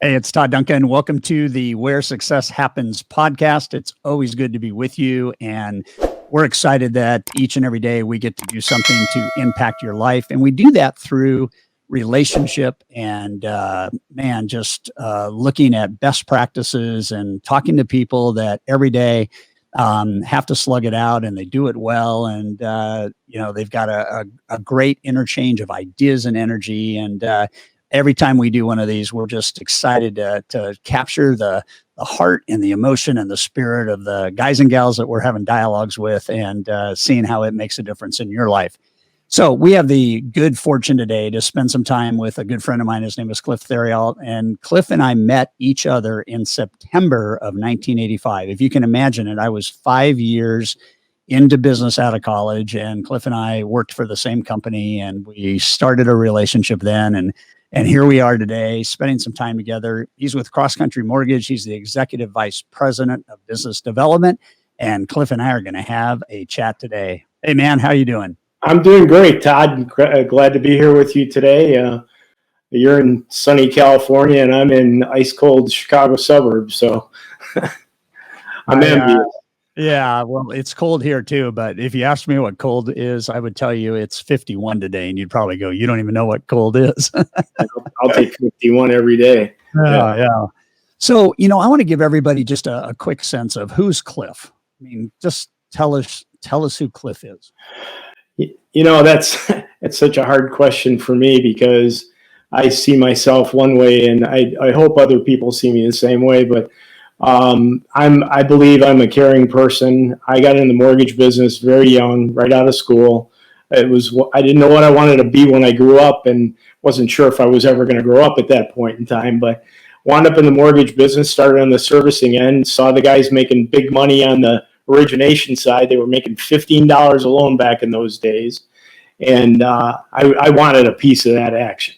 Hey, it's Todd Duncan. Welcome to the Where Success Happens podcast. It's always good to be with you. And we're excited that each and every day we get to do something to impact your life. And we do that through relationship and, looking at best practices and talking to people that every day have to slug it out and they do it well. And, they've got a great interchange of ideas and energy. And, every time we do one of these, we're just excited to capture the heart and the emotion and the spirit of the guys and gals that we're having dialogues with and seeing how it makes a difference in your life. So we have the good fortune today to spend some time with a good friend of mine. His name is Cliff Theriault, and Cliff and I met each other in September of 1985. If you can imagine it, I was 5 years into business out of college, and Cliff and I worked for the same company, and we started a relationship then. And here we are today, spending some time together. He's with Cross Country Mortgage. He's the Executive Vice President of Business Development. And Cliff and I are going to have a chat today. Hey, man, how you doing? I'm doing great, Todd. Glad to be here with you today. You're in sunny California, and I'm in ice-cold Chicago suburbs. So I'm envious. Yeah, well, it's cold here too, but if you asked me what cold is, I would tell you it's 51 today, and you'd probably go, you don't even know what cold is. I'll take 51 every day. Yeah. So, I want to give everybody just a quick sense of who's Cliff. I mean, just tell us who Cliff is. It's such a hard question for me because I see myself one way, and I hope other people see me the same way, but I believe I'm a caring person. I got in the mortgage business very young, right out of school. I didn't know what I wanted to be when I grew up, and wasn't sure if I was ever going to grow up at that point in time, but wound up in the mortgage business, started on the servicing end, saw the guys making big money on the origination side. They were making $15 a loan back in those days. And I wanted a piece of that action.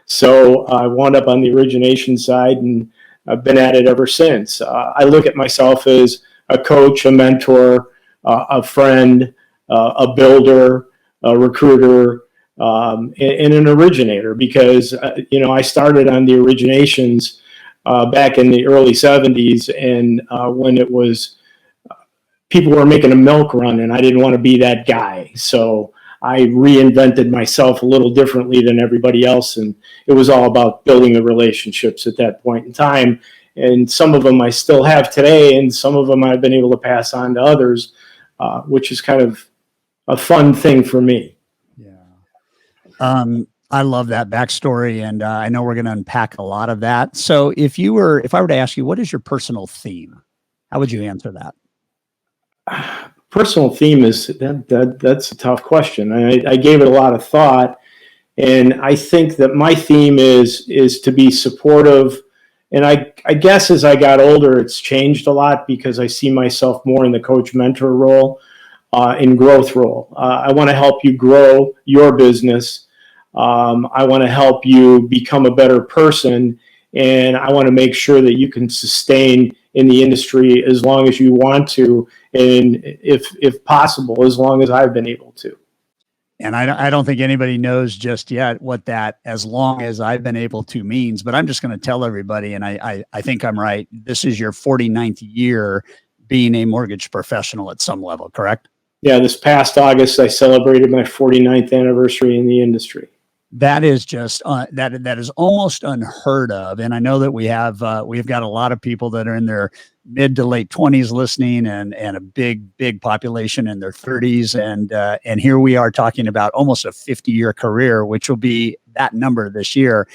So I wound up on the origination side, and I've been at it ever since. I look at myself as a coach, a mentor, a friend, a builder, a recruiter, and an originator because, I started on the originations back in the early 70s, and when it was people were making a milk run, and I didn't want to be that guy. So I reinvented myself a little differently than everybody else, and it was all about building the relationships at that point in time. And some of them I still have today, and some of them I've been able to pass on to others, which is kind of a fun thing for me. Yeah. I love that backstory, and I know we're going to unpack a lot of that. So if I were to ask you, what is your personal theme? How would you answer that? Personal theme is that's a tough question. I gave it a lot of thought, and I think that my theme is to be supportive. And I guess as I got older, it's changed a lot because I see myself more in the coach mentor role, in growth role. I want to help you grow your business. I want to help you become a better person, and I want to make sure that you can sustain in the industry as long as you want to, and if possible, as long as I've been able to. And I don't think anybody knows just yet what that "as long as I've been able to" means, but I'm just going to tell everybody, and I think I'm right. This is your 49th year being a mortgage professional at some level, correct? Yeah, this past August, I celebrated my 49th anniversary in the industry. That is just that is almost unheard of, and I know that we've got a lot of people that are in their mid to late 20s listening, and a big population in their 30s, and here we are talking about almost a 50-year career, which will be that number this year.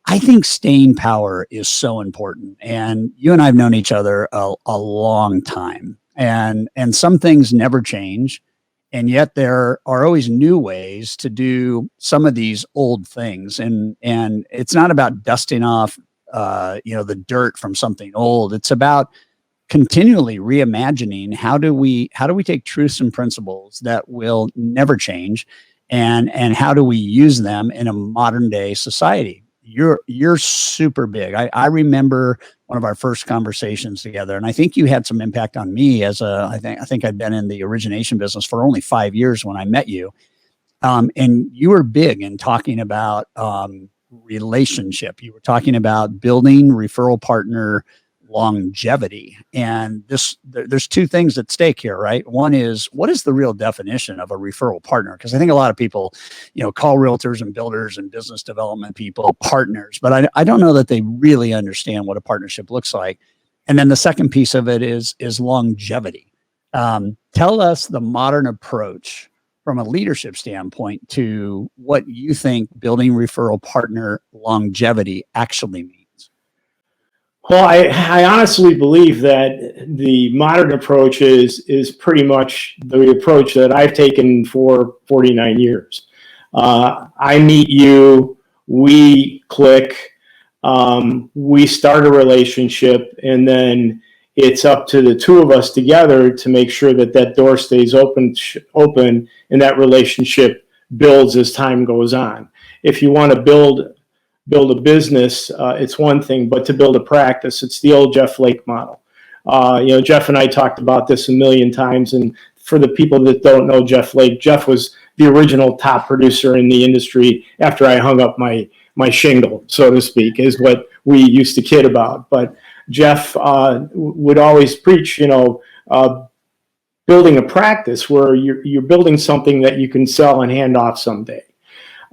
I think staying power is so important, and you and I have known each other a long time, and some things never change. And yet there are always new ways to do some of these old things. And it's not about dusting off, the dirt from something old. It's about continually reimagining how do we take truths and principles that will never change, and how do we use them in a modern day society. You're super big. I remember one of our first conversations together, and I think you had some impact on me I think I'd been in the origination business for only 5 years when I met you. And you were big in talking about relationship. You were talking about building referral partner longevity. And there's two things at stake here, right? One is, what is the real definition of a referral partner? Because I think a lot of people, call realtors and builders and business development people partners, but I don't know that they really understand what a partnership looks like. And then the second piece of it is longevity. Tell us the modern approach from a leadership standpoint to what you think building referral partner longevity actually means. Well, I honestly believe that the modern approach is pretty much the approach that I've taken for 49 years. I meet you, we click, we start a relationship, and then it's up to the two of us together to make sure that that door stays open, and that relationship builds as time goes on. If you want to build a business, it's one thing, but to build a practice, it's the old Jeff Lake model. Jeff and I talked about this a million times, and for the people that don't know Jeff Lake, Jeff was the original top producer in the industry after I hung up my shingle, so to speak, is what we used to kid about. But Jeff would always preach, building a practice where you're building something that you can sell and hand off someday.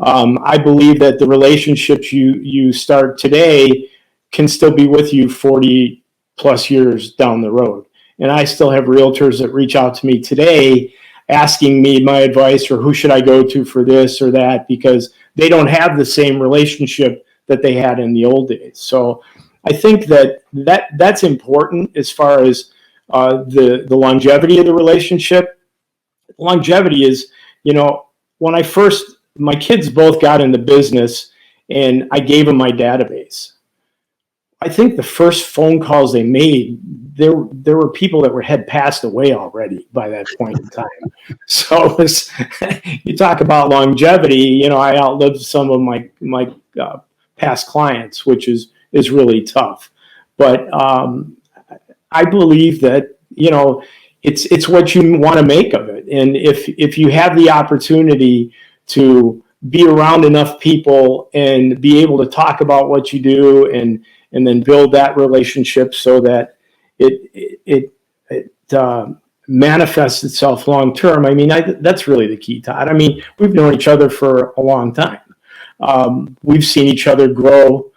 I believe that the relationships you start today can still be with you 40 plus years down the road. And I still have realtors that reach out to me today asking me my advice or who should I go to for this or that, because they don't have the same relationship that they had in the old days. So I think that's important as far as the longevity of the relationship. Longevity is, when my kids both got in the business and I gave them my database. I think the first phone calls they made, there were people that had passed away already by that point in time. So you talk about longevity, I outlived some of my past clients, which is really tough. But I believe that, it's what you want to make of it. And if you have the opportunity to be around enough people and be able to talk about what you do and then build that relationship so that it manifests itself long term. I mean, that's really the key, Todd. I mean, we've known each other for a long time. We've seen each other grow,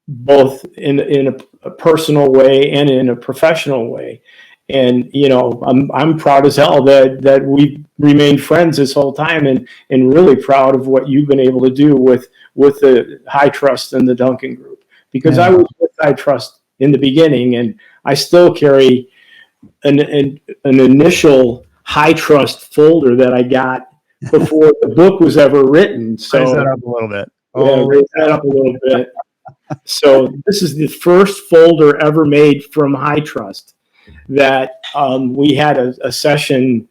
both in a personal way and in a professional way. And, I'm proud as hell that we've remained friends this whole time, and really proud of what you've been able to do with the High Trust and the Duncan Group, because I was with High Trust in the beginning, and I still carry an initial High Trust folder that I got before the book was ever written. So raise that up a little bit. Raise that up a little bit. So this is the first folder ever made from High Trust that we had a session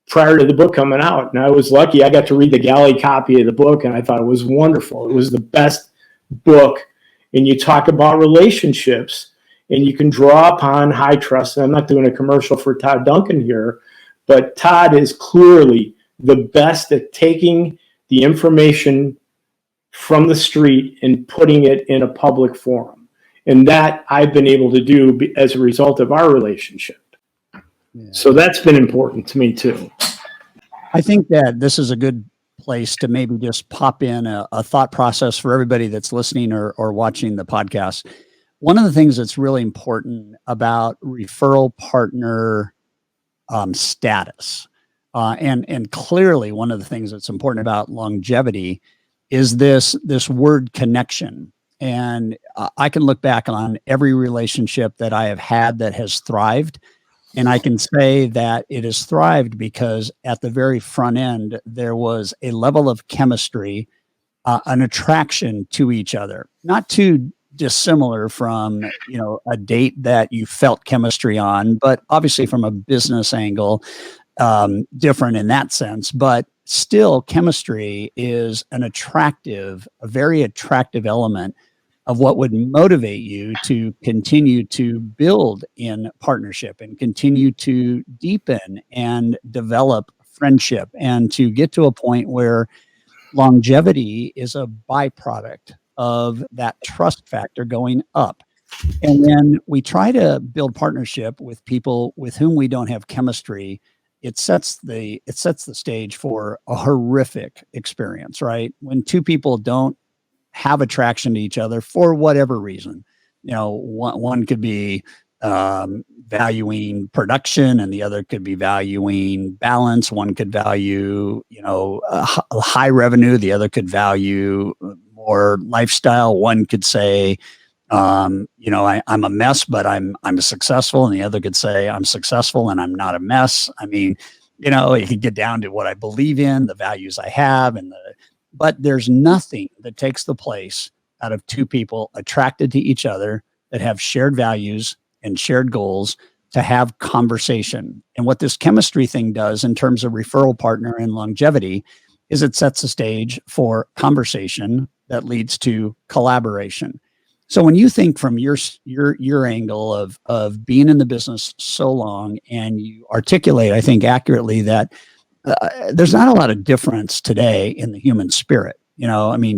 prior to the book coming out. And I was lucky. I got to read the galley copy of the book, and I thought it was wonderful. It was the best book. And you talk about relationships, and you can draw upon High Trust. And I'm not doing a commercial for Todd Duncan here, but Todd is clearly the best at taking the information from the street and putting it in a public forum. And that I've been able to do as a result of our relationship. Yeah. So that's been important to me too. I think that this is a good place to maybe just pop in a thought process for everybody that's listening or watching the podcast. One of the things that's really important about referral partner status, and clearly one of the things that's important about longevity is this word connection. And I can look back on every relationship that I have had that has thrived. And I can say that it has thrived because at the very front end, there was a level of chemistry, an attraction to each other, not too dissimilar from, a date that you felt chemistry on, but obviously from a business angle, different in that sense. But still, chemistry is a very attractive element of what would motivate you to continue to build in partnership and continue to deepen and develop friendship, and to get to a point where Longevity is a byproduct of that trust factor going up. And then we try to build partnership with people with whom we don't have chemistry. It sets the stage for a horrific experience, right? When two people don't have attraction to each other for whatever reason. One could be valuing production, and the other could be valuing balance. One could value, high revenue. The other could value more lifestyle. One could say, I'm a mess, but I'm successful, and the other could say I'm successful and I'm not a mess. I mean, it could get down to what I believe in, the values I have, but there's nothing that takes the place out of two people attracted to each other that have shared values and shared goals to have conversation. And what this chemistry thing does in terms of referral partner and longevity is it sets the stage for conversation that leads to collaboration. So when you think from your angle of being in the business so long, and you articulate, I think accurately, that there's not a lot of difference today in the human spirit.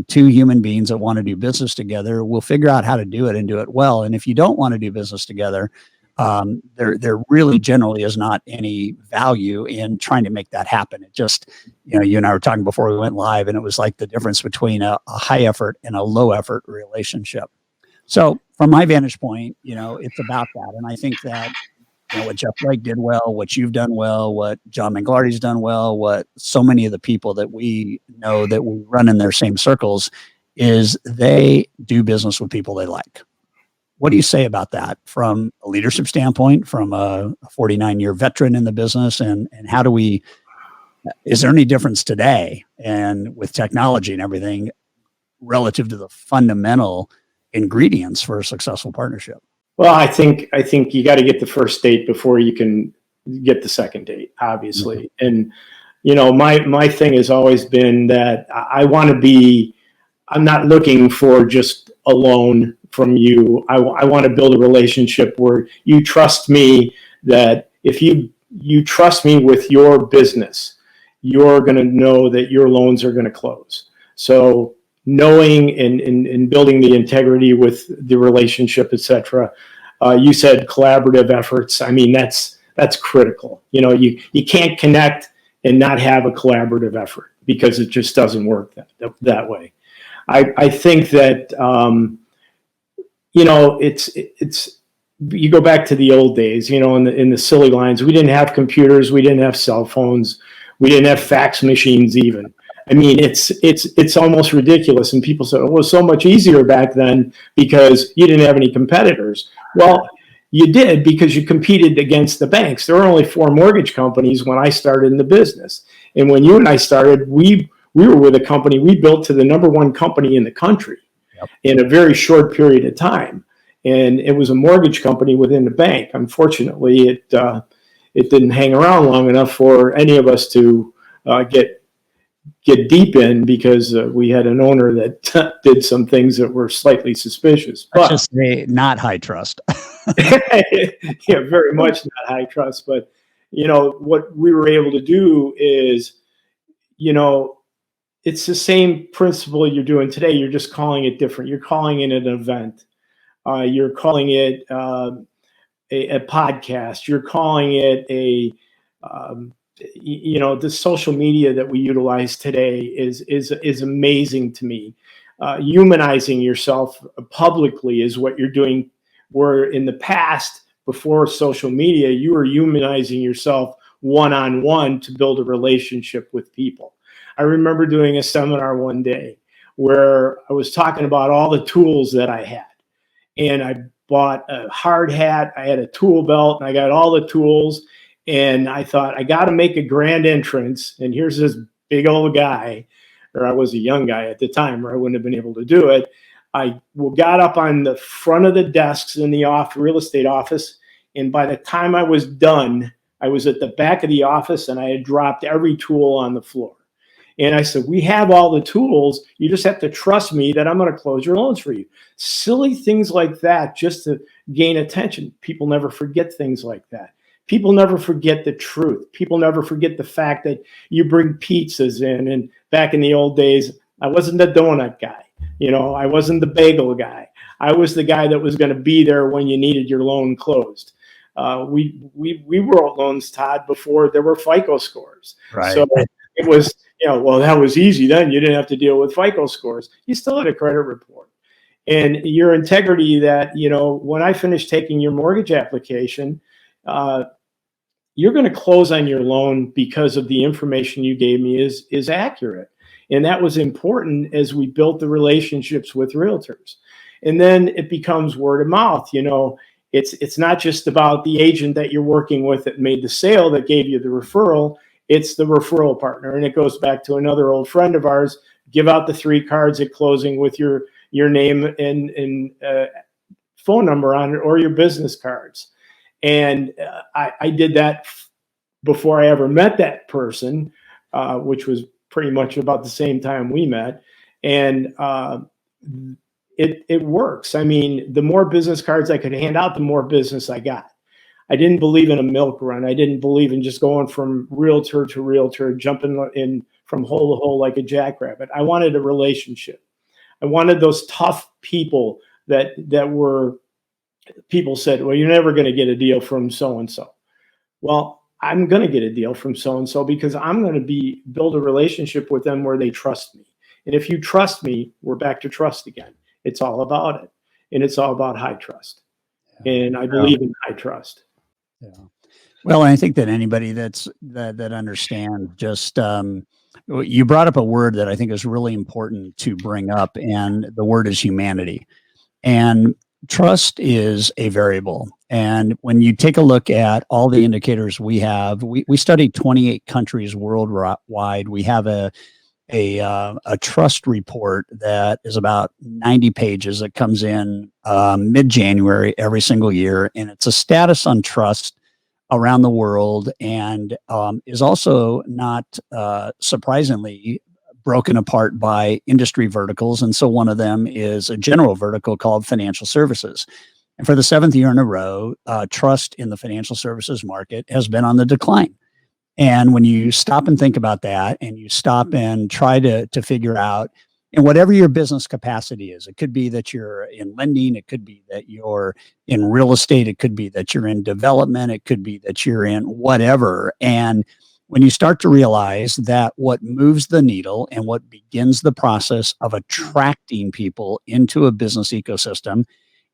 Two human beings that want to do business together will figure out how to do it and do it well. And if you don't want to do business together, there really generally is not any value in trying to make that happen. It just, you and I were talking before we went live, and it was like the difference between a high effort and a low effort relationship. So from my vantage point, it's about that. And I think that, what Jeff Blake did well, what you've done well, what John McGlarty's done well, what so many of the people that we know that we run in their same circles, is they do business with people they like. What do you say about that from a leadership standpoint, from a 49-year veteran in the business? And how is there any difference today and with technology and everything relative to the fundamental ingredients for a successful partnership? Well, I think you got to get the first date before you can get the second date, obviously. Mm-hmm. And my thing has always been that I'm not looking for just a loan from you. I want to build a relationship where you trust me, that if you trust me with your business, you're going to know that your loans are going to close. So knowing and building the integrity with the relationship, et cetera. You said collaborative efforts. I mean, that's critical. You can't connect and not have a collaborative effort, because it just doesn't work that way. I think that, it's you go back to the old days, in the silly lines. We didn't have computers. We didn't have cell phones. We didn't have fax machines even. I mean, it's almost ridiculous. And people say, oh, it was so much easier back then because you didn't have any competitors. Well, you did, because you competed against the banks. There were only 4 mortgage companies when I started in the business. And when you and I started, we were with a company we built to the number 1 company in the country. Yep. In a very short period of time. And it was a mortgage company within the bank. Unfortunately, it didn't hang around long enough for any of us to get deep in, because we had an owner that did some things that were slightly suspicious. But just say not high trust. Yeah, very much not high trust. But, what we were able to do is, it's the same principle you're doing today. You're just calling it different. You're calling it an event. You're calling it a podcast. You're calling it the social media that we utilize today is amazing to me. Humanizing yourself publicly is what you're doing, where in the past, before social media, you were humanizing yourself one-on-one to build a relationship with people. I remember doing a seminar one day where I was talking about all the tools that I had. And I bought a hard hat, I had a tool belt, and I got all the tools. And I thought, I got to make a grand entrance. And here's this big old guy, or I was a young guy at the time, or I wouldn't have been able to do it. I got up on the front of the desks in the real estate office. And by the time I was done, I was at the back of the office, and I had dropped every tool on the floor. And I said, we have all the tools. You just have to trust me that I'm going to close your loans for you. Silly things like that, just to gain attention. People never forget things like that. People never forget the truth. People never forget the fact that you bring pizzas in. And back in the old days, I wasn't the donut guy. I wasn't the bagel guy. I was the guy that was going to be there when you needed your loan closed. We wrote loans, Todd, before there were FICO scores. Right. So it was, well, that was easy then. You didn't have to deal with FICO scores. You still had a credit report. And your integrity that, when I finish taking your mortgage application, you're going to close on your loan because of the information you gave me is accurate. And that was important as we built the relationships with realtors. And then it becomes word of mouth. It's not just about the agent that you're working with that made the sale that gave you the referral. It's the referral partner. And it goes back to another old friend of ours. Give out the 3 cards at closing with your name and phone number on it, or your business cards. And I did that before I ever met that person, which was pretty much about the same time we met. And it works. I mean, the more business cards I could hand out, the more business I got. I didn't believe in a milk run. I didn't believe in just going from realtor to realtor, jumping in from hole to hole like a jackrabbit. I wanted a relationship. I wanted those tough people that were, people said, well, you're never going to get a deal from so-and-so. Well, I'm going to get a deal from so-and-so because I'm going to build a relationship with them where they trust me. And if you trust me, we're back to trust again. It's all about it. And it's all about high trust. And I believe in high trust. Yeah. Well, I think that anybody that understands just, you brought up a word that I think is really important to bring up, and the word is humanity. And trust is a variable. And when you take a look at all the indicators we have, we studied 28 countries worldwide. We have a trust report that is about 90 pages that comes in mid-January every single year. And it's a status on trust around the world, and is also not surprisingly broken apart by industry verticals. And so one of them is a general vertical called financial services. And for the 7th year in a row, trust in the financial services market has been on the decline. And when you stop and think about that, and you stop and try to figure out, and whatever your business capacity is, it could be that you're in lending, it could be that you're in real estate, it could be that you're in development, it could be that you're in whatever. And when you start to realize that what moves the needle and what begins the process of attracting people into a business ecosystem,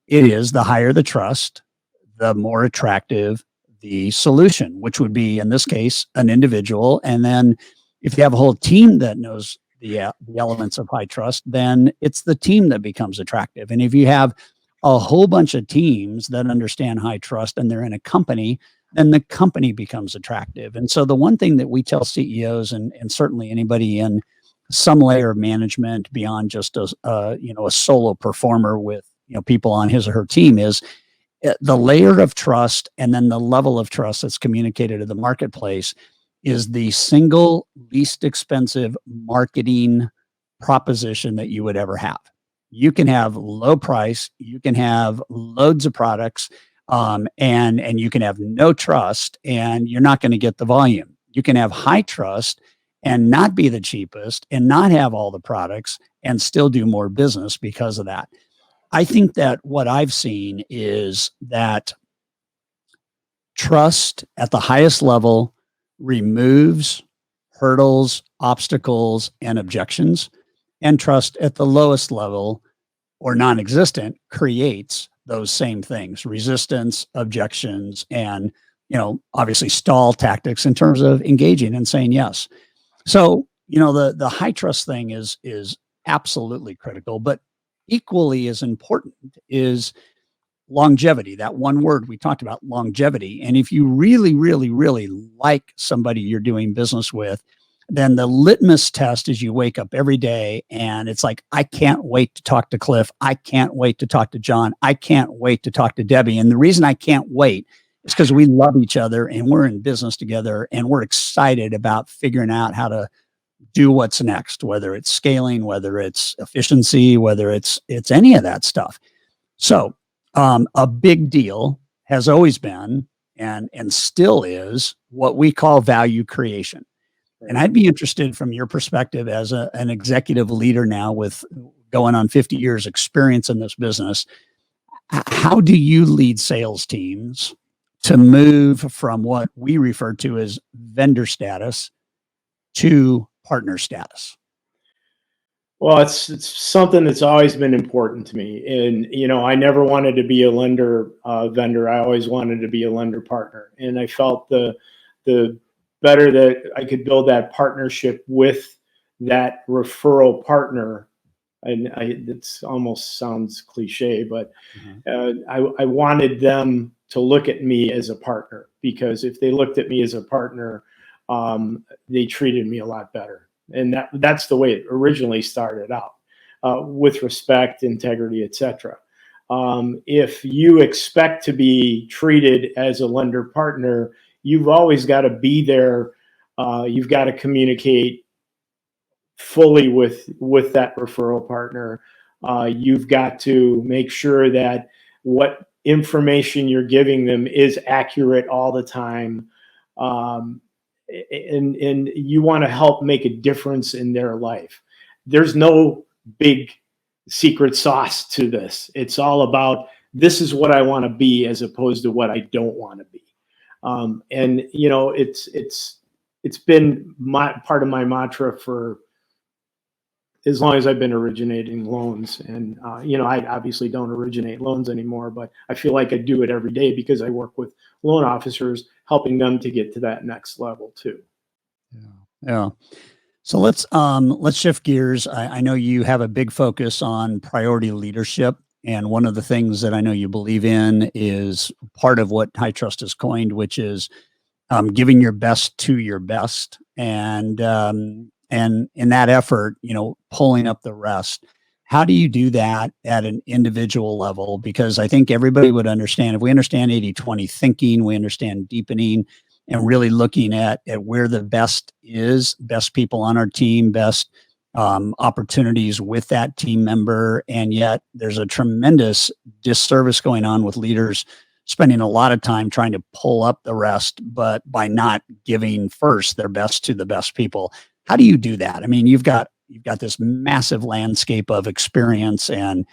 it is the higher the trust, the more attractive the solution, which would be, in this case, an individual. And then if you have a whole team that knows the elements of high trust, then it's the team that becomes attractive. And if you have a whole bunch of teams that understand high trust and they're in a company, then the company becomes attractive. And so the one thing that we tell CEOs, and certainly anybody in some layer of management beyond just a solo performer with people on his or her team, is the layer of trust, and then the level of trust that's communicated to the marketplace is the single least expensive marketing proposition that you would ever have. You can have low price, you can have loads of products, and you can have no trust, and you're not going to get the volume. You can have high trust and not be the cheapest and not have all the products and still do more business because of that. I think that what I've seen is that trust at the highest level removes hurdles, obstacles, and objections, and trust at the lowest level, or non-existent, creates those same things: resistance, objections, and obviously stall tactics in terms of engaging and saying yes. So the high trust thing is absolutely critical, but equally as important is longevity. That one word we talked about, longevity. And if you really, really, really like somebody you're doing business with, then the litmus test is you wake up every day and it's like, I can't wait to talk to Cliff. I can't wait to talk to John. I can't wait to talk to Debbie. And the reason I can't wait is because we love each other and we're in business together and we're excited about figuring out how to do what's next, whether it's scaling, whether it's efficiency, whether it's any of that stuff. So a big deal has always been, and still is what we call value creation. And I'd be interested from your perspective as an executive leader now with going on 50 years experience in this business. How do you lead sales teams to move from what we refer to as vendor status to partner status? Well, it's something that's always been important to me. And, I never wanted to be a lender vendor. I always wanted to be a lender partner. And I felt the better that I could build that partnership with that referral partner. And it's almost sounds cliche, but I wanted them to look at me as a partner, because if they looked at me as a partner, they treated me a lot better. And that's the way it originally started out, with respect, integrity, etc. If you expect to be treated as a lender partner, you've always got to be there. You've got to communicate fully with that referral partner. You've got to make sure that what information you're giving them is accurate all the time. And you want to help make a difference in their life. There's no big secret sauce to this. It's all about, this is what I want to be, as opposed to what I don't want to be. And it's been part of my mantra for as long as I've been originating loans. And I obviously don't originate loans anymore, but I feel like I do it every day because I work with loan officers, helping them to get to that next level too. Yeah. So let's shift gears. I know you have a big focus on priority leadership, and one of the things that I know you believe in is part of what High Trust has coined, which is giving your best to your best, and in that effort, pulling up the rest. How do you do that at an individual level? Because I think everybody would understand, if we understand 80/20 thinking, we understand deepening, and really looking at where the best people on our team, best opportunities with that team member. And yet there's a tremendous disservice going on with leaders spending a lot of time trying to pull up the rest, but by not giving first their best to the best people. How do you do that? I mean, you've got this massive landscape of experience, and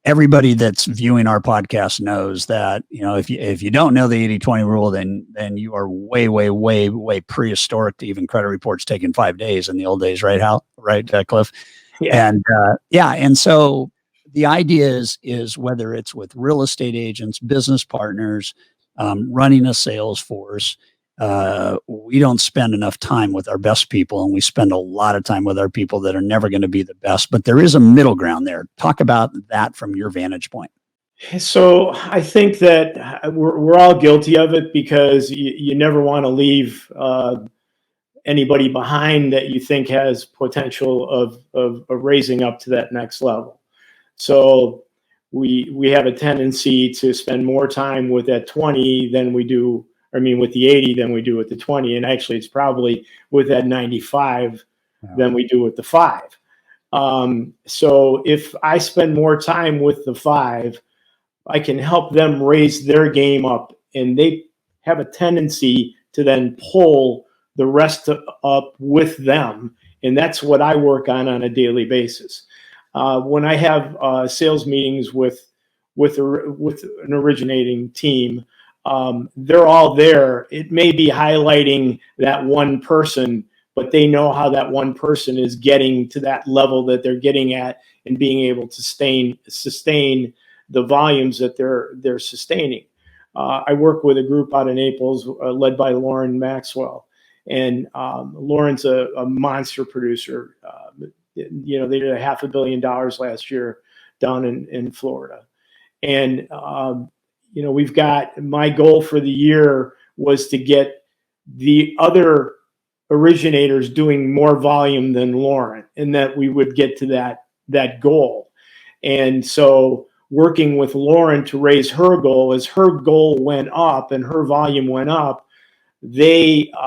everybody that's viewing our podcast knows that, if you don't know the 80/20 rule, then you are way, way, way, way prehistoric to even credit reports taking 5 days in the old days, right, Hal? Right, Cliff? Yeah. And and so the idea is whether it's with real estate agents, business partners, running a sales force, we don't spend enough time with our best people, and we spend a lot of time with our people that are never going to be the best, but there is a middle ground there. Talk about that from your vantage point. So I think that we're all guilty of it, because you never want to leave anybody behind that you think has potential of raising up to that next level. So we have a tendency to spend more time with that 20 than we do, with the 80 than we do with the 20. And actually, it's probably with that 95 than we do with the 5. So if I spend more time with the 5, I can help them raise their game up, and they have a tendency to then pull the rest up with them. And that's what I work on a daily basis. When I have sales meetings with an originating team, they're all there. It may be highlighting that one person, but they know how that one person is getting to that level that they're getting at, and being able to sustain the volumes that they're sustaining. I work with a group out in Naples led by Lauren Maxwell, and Lauren's a monster producer. They did $500 million last year down in Florida. And, we've got, my goal for the year was to get the other originators doing more volume than Lauren, and that we would get to that goal. And so working with Lauren to raise her goal, as her goal went up and her volume went up, their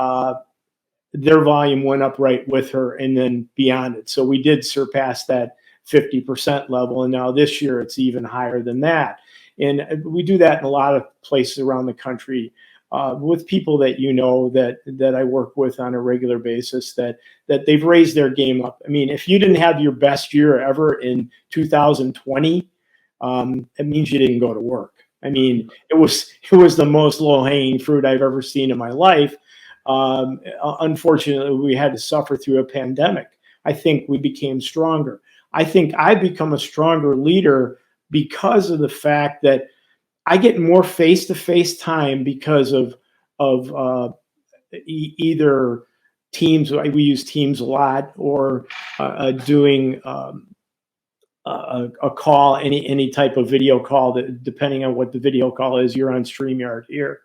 volume went up right with her, and then beyond it. So we did surpass that 50% level. And now this year it's even higher than that. And we do that in a lot of places around the country. with people that that I work with on a regular basis, that they've raised their game up. I mean, if you didn't have your best year ever in 2020, it means you didn't go to work. I mean, it was the most low hanging fruit I've ever seen in my life. Unfortunately, we had to suffer through a pandemic. I think we became stronger. I think I've become a stronger leader because of the fact that I get more face-to-face time because of either Teams. We use Teams a lot, or doing a call, any type of video call, that depending on what the video call is, you're on StreamYard here.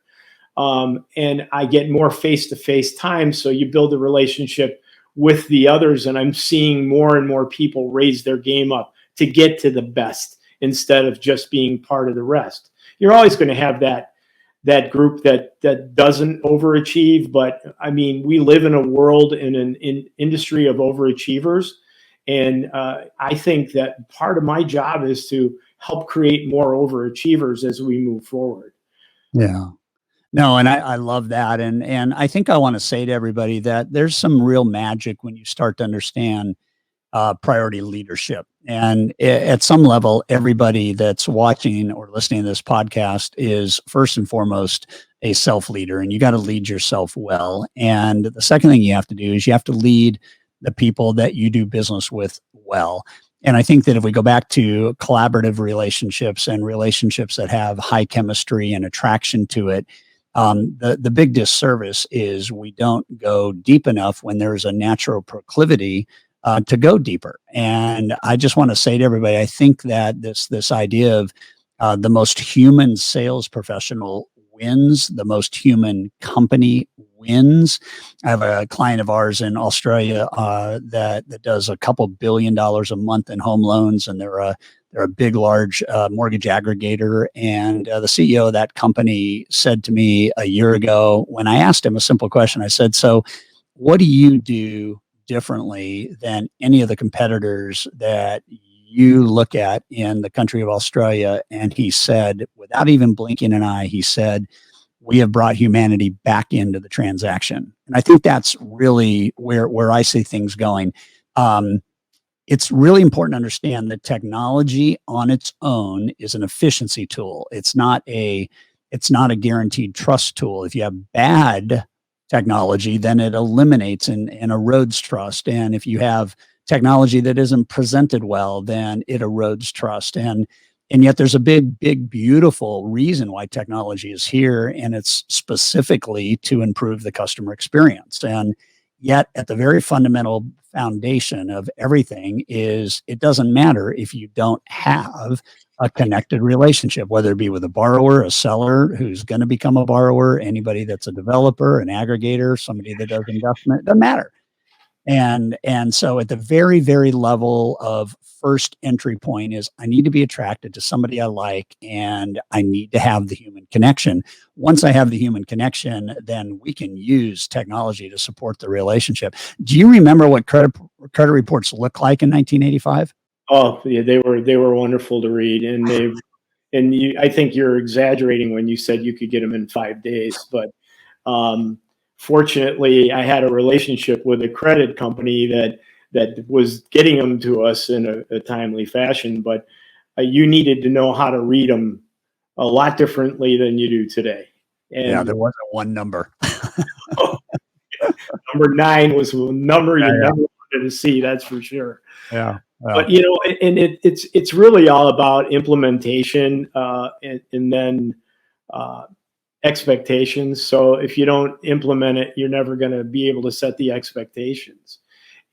And I get more face-to-face time. So you build a relationship with the others, and I'm seeing more and more people raise their game up to get to the best instead of just being part of the rest. You're always going to have that group that doesn't overachieve, but I mean, we live in a world, in an industry of overachievers. And I think that part of my job is to help create more overachievers as we move forward. Yeah. No, and I love that. And I think I want to say to everybody that there's some real magic when you start to understand priority leadership. And at some level, everybody that's watching or listening to this podcast is first and foremost a self leader, and you got to lead yourself well. And the second thing you have to do is you have to lead the people that you do business with well. And I think that if we go back to collaborative relationships and relationships that have high chemistry and attraction to it, the big disservice is we don't go deep enough when there's a natural proclivity to go deeper. And I just want to say to everybody, I think that this idea of the most human sales professional wins, the most human company wins. I have a client of ours in Australia that does a couple $1 billion a month in home loans, and they're a big, large mortgage aggregator. And the CEO of that company said to me a year ago, when I asked him a simple question, I said, "So, what do you do differently than any of the competitors that you look at in the country of Australia?" And he said, without even blinking an eye, he said, "We have brought humanity back into the transaction." And I think that's really where I see things going. It's really important to understand that technology on its own is an efficiency tool. It's not a guaranteed trust tool. If you have bad technology, then it eliminates and erodes trust. And if you have technology that isn't presented well, then it erodes trust. And yet there's a big, big, beautiful reason why technology is here, and it's specifically to improve the customer experience. And yet at the very fundamental foundation of everything is it doesn't matter if you don't have a connected relationship, whether it be with a borrower, a seller who's going to become a borrower, anybody that's a developer, an aggregator, somebody that does investment, it doesn't matter. And so at the very, very level of first entry point is I need to be attracted to somebody I like, and I need to have the human connection. Once I have the human connection, then we can use technology to support the relationship. Do you remember what credit reports looked like in 1985? Oh, yeah, they were wonderful to read, I think you're exaggerating when you said you could get them in 5 days, but fortunately, I had a relationship with a credit company that was getting them to us in a timely fashion, but you needed to know how to read them a lot differently than you do today. And yeah, there wasn't one number. Number 9 was a number you never wanted to see, that's for sure. Yeah. But and it's really all about implementation, and then expectations. So if you don't implement it, you're never going to be able to set the expectations.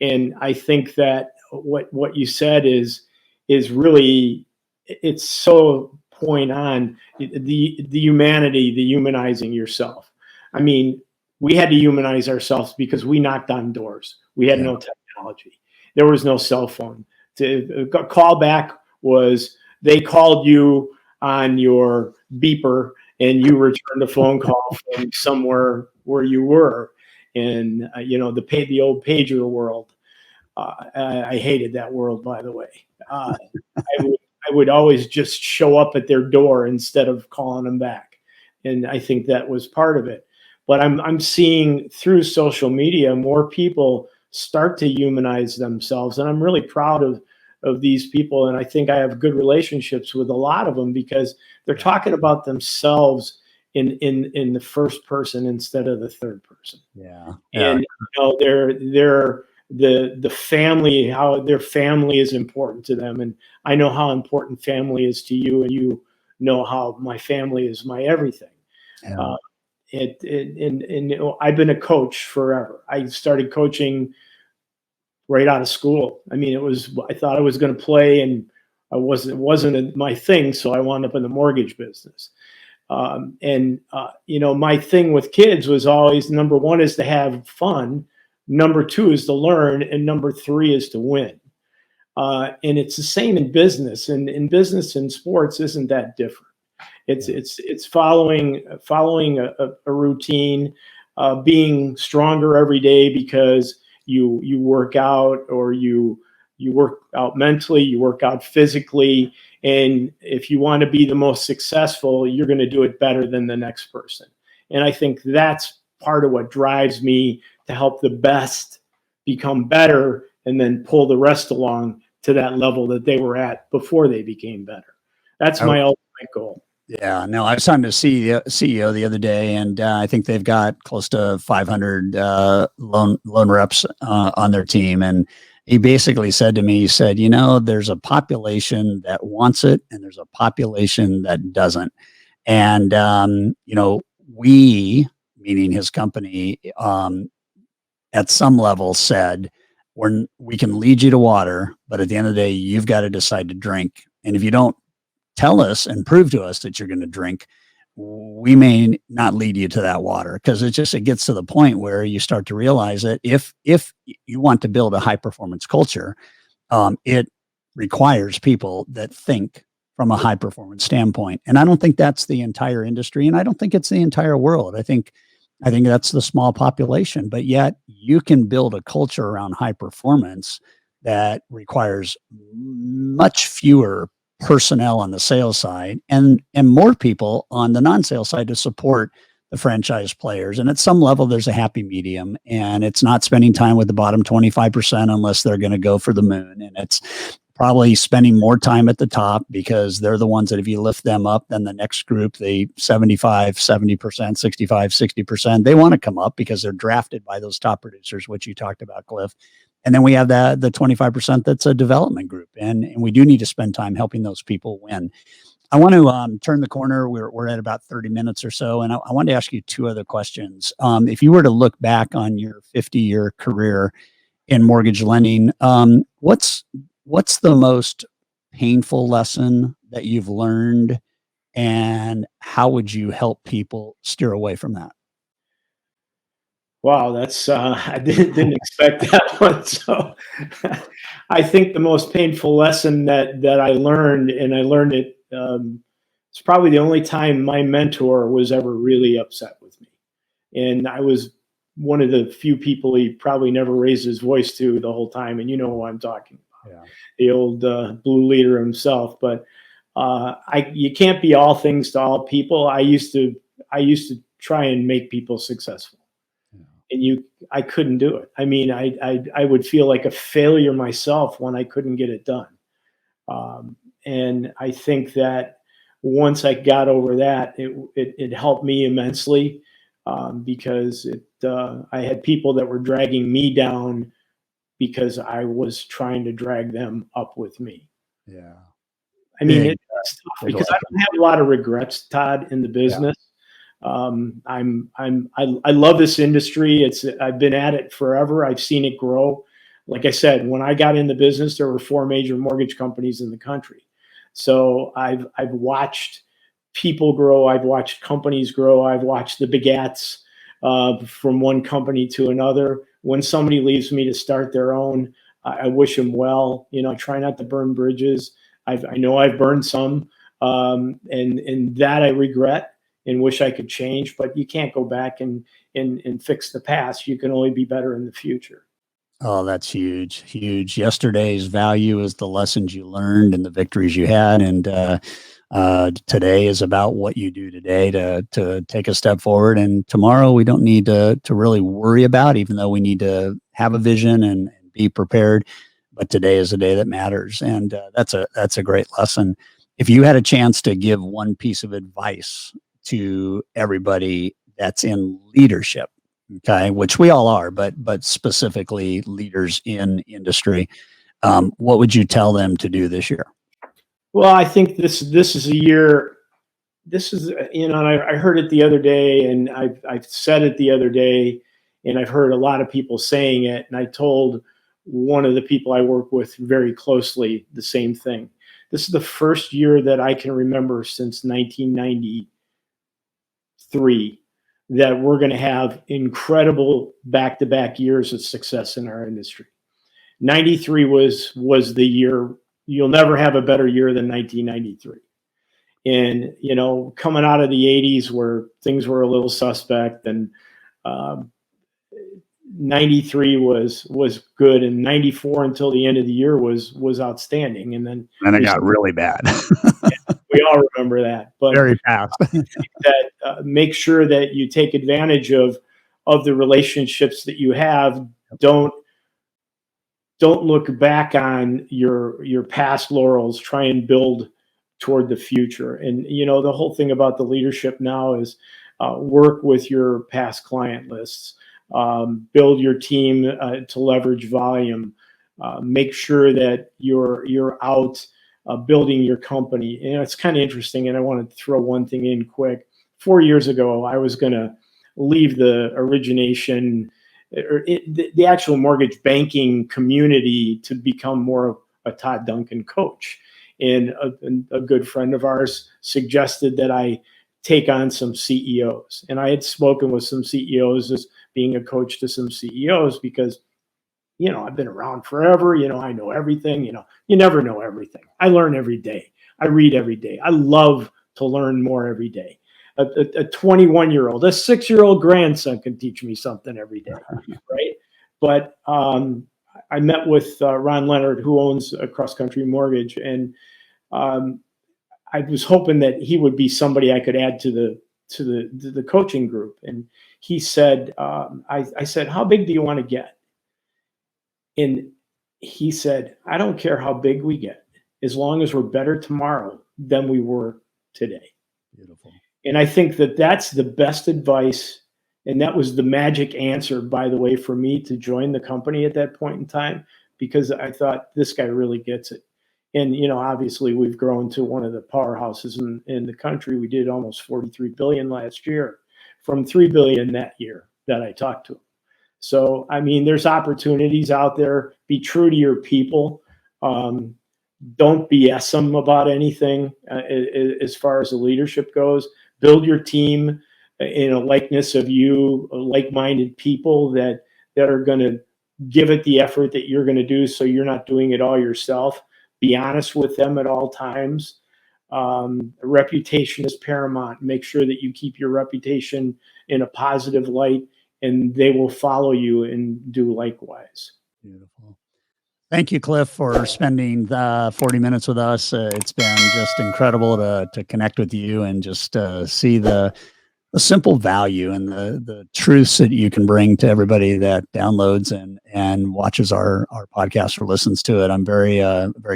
And I think that what you said is really, it's so point on, the humanity, the humanizing yourself. I mean, we had to humanize ourselves because we knocked on doors. We had no technology. There was no cell phone. To call back was they called you on your beeper, and you returned a phone call from somewhere where you were. And the old pager world. I hated that world, by the way. I would always just show up at their door instead of calling them back. and I think that was part of it. But I'm seeing through social media more people start to humanize themselves, and I'm really proud of these people. And I think I have good relationships with a lot of them because they're talking about themselves in the first person instead of the third person. Yeah. And they're the family, how their family is important to them, and I know how important family is to you, and you know how my family is my everything. Yeah. Uh, and I've been a coach forever. I started coaching right out of school. I mean, I thought I was going to play, and it wasn't my thing, so I wound up in the mortgage business. My thing with kids was always number one is to have fun, number two is to learn, and number three is to win. And it's the same in business, and in business and sports isn't that different. It's following a routine, being stronger every day because you work out, or you work out mentally, you work out physically, and if you want to be the most successful, you're going to do it better than the next person. And I think that's part of what drives me to help the best become better and then pull the rest along to that level that they were at before they became better. That's my ultimate goal. Yeah, no, I was talking to CEO the other day, and I think they've got close to 500 loan reps on their team. And he basically said to me, he said, there's a population that wants it, and there's a population that doesn't. And, we, meaning his company, at some level said, we can lead you to water, but at the end of the day, you've got to decide to drink. And if you don't tell us and prove to us that you're going to drink, we may not lead you to that water, because it gets to the point where you start to realize that if you want to build a high performance culture, it requires people that think from a high performance standpoint. And I don't think that's the entire industry, and I don't think it's the entire world. I think that's the small population, but yet you can build a culture around high performance that requires much fewer personnel on the sales side and more people on the non-sales side to support the franchise players. And at some level, there's a happy medium, and it's not spending time with the bottom 25% unless they're going to go for the moon. And it's probably spending more time at the top because they're the ones that if you lift them up, then the next group, the 75, 70%, 65, 60%, they want to come up because they're drafted by those top producers, which you talked about, Cliff. And then we have the 25% that's a development group. And we do need to spend time helping those people win. I want to turn the corner. We're at about 30 minutes or so. And I want to ask you two other questions. If you were to look back on your 50-year career in mortgage lending, what's the most painful lesson that you've learned, and how would you help people steer away from that? Wow, that's I didn't expect that one. So I think the most painful lesson that I learned, and I learned it, it's probably the only time my mentor was ever really upset with me. And I was one of the few people he probably never raised his voice to the whole time. And you know who I'm talking about. Yeah. The old blue leader himself. But you can't be all things to all people. I used to try and make people successful. And I couldn't do it. I mean, I would feel like a failure myself when I couldn't get it done. And I think that once I got over that, it helped me immensely, because I had people that were dragging me down because I was trying to drag them up with me. Yeah. I mean, it's tough because I don't have a lot of regrets, Todd, in the business. Yeah. I love this industry. I've been at it forever. I've seen it grow. Like I said, when I got in the business, there were 4 major mortgage companies in the country. So I've watched people grow. I've watched companies grow. I've watched the begats from one company to another. When somebody leaves me to start their own, I wish them well. I try not to burn bridges. I know I've burned some, and that I regret and wish I could change, but you can't go back and fix the past. You can only be better in the future. Oh, that's huge, huge. Yesterday's value is the lessons you learned and the victories you had, and today is about what you do today to take a step forward. And tomorrow we don't need to really worry about, even though we need to have a vision and be prepared. But today is a day that matters, and that's a great lesson. If you had a chance to give one piece of advice to everybody that's in leadership, okay, which we all are, but specifically leaders in industry, what would you tell them to do this year? Well, I think this is a year. This is, you know, and I heard it the other day, and I've said it the other day, and I've heard a lot of people saying it, and I told one of the people I work with very closely the same thing. This is the first year that I can remember since 1993 that we're going to have incredible back-to-back years of success in our industry. 93 was the year. You'll never have a better year than 1993. And, you know, coming out of the 80s where things were a little suspect, and 93 was good, and 94 until the end of the year was outstanding. And then It got really bad. we all remember that. But Very fast. that make sure that you take advantage of the relationships that you have. Don't look back on your past laurels. Try and build toward the future. And, you know, the whole thing about the leadership now is work with your past client lists, build your team to leverage volume, make sure that you're out building your company. And it's kind of interesting, and I want to throw one thing in quick. 4 years ago, I was going to leave the origination, or the actual mortgage banking community, to become more of a Todd Duncan coach. And a good friend of ours suggested that I take on some CEOs. And I had spoken with some CEOs as being a coach to some CEOs because, you know, I've been around forever. You know, I know everything. You know, you never know everything. I learn every day. I read every day. I love to learn more every day. A 21-year-old, a 6-year-old grandson can teach me something every day, right? But I met with Ron Leonard, who owns a Cross Country Mortgage, and I was hoping that he would be somebody I could add to the coaching group. And he said, I said, "How big do you want to get?" And he said, "I don't care how big we get, as long as we're better tomorrow than we were today." Beautiful. And I think that that's the best advice. And that was the magic answer, by the way, for me to join the company at that point in time, because I thought, this guy really gets it. And, you know, obviously we've grown to one of the powerhouses in the country. We did almost 43 billion last year from 3 billion that year that I talked to him. So, I mean, there's opportunities out there. Be true to your people. Don't BS them about anything as far as the leadership goes. Build your team in a likeness of you, like-minded people that are going to give it the effort that you're going to do, so you're not doing it all yourself. Be honest with them at all times. Reputation is paramount. Make sure that you keep your reputation in a positive light, and they will follow you and do likewise. Beautiful. Thank you, Cliff, for spending 40 minutes with us. It's been just incredible to connect with you and just see the simple value and the truths that you can bring to everybody that downloads and watches our podcast or listens to it. I'm very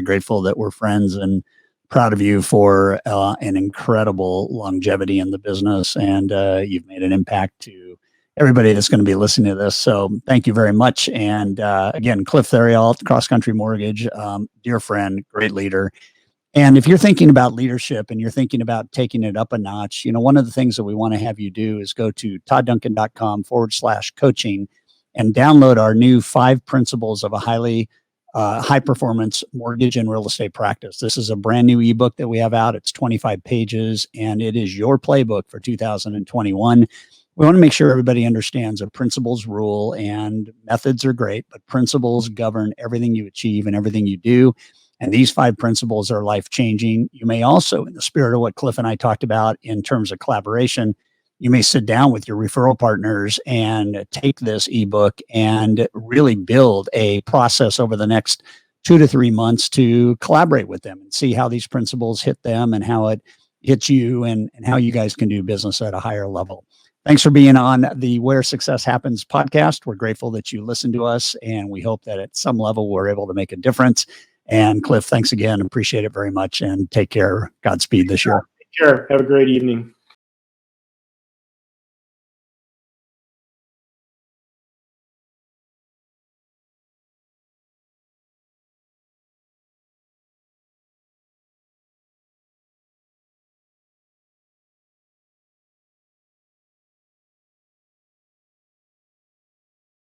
grateful that we're friends, and proud of you for an incredible longevity in the business, and you've made an impact to everybody that's going to be listening to this. So thank you very much. And again, Cliff Theriault, Cross Country Mortgage, dear friend, great leader. And if you're thinking about leadership and you're thinking about taking it up a notch, you know, one of the things that we want to have you do is go to toddduncan.com/coaching and download our new 5 principles of a high performance mortgage and real estate practice. This is a brand new ebook that we have out. It's 25 pages, and it is your playbook for 2021. We want to make sure everybody understands a principles rule, and methods are great, but principles govern everything you achieve and everything you do. And these 5 principles are life changing. You may also, in the spirit of what Cliff and I talked about in terms of collaboration, you may sit down with your referral partners and take this ebook and really build a process over the next 2 to 3 months to collaborate with them and see how these principles hit them and how it hits you, and how you guys can do business at a higher level. Thanks for being on the Where Success Happens podcast. We're grateful that you listen to us, and we hope that at some level we're able to make a difference. And Cliff, thanks again. Appreciate it very much, and take care. Godspeed this year. Take care. Have a great evening.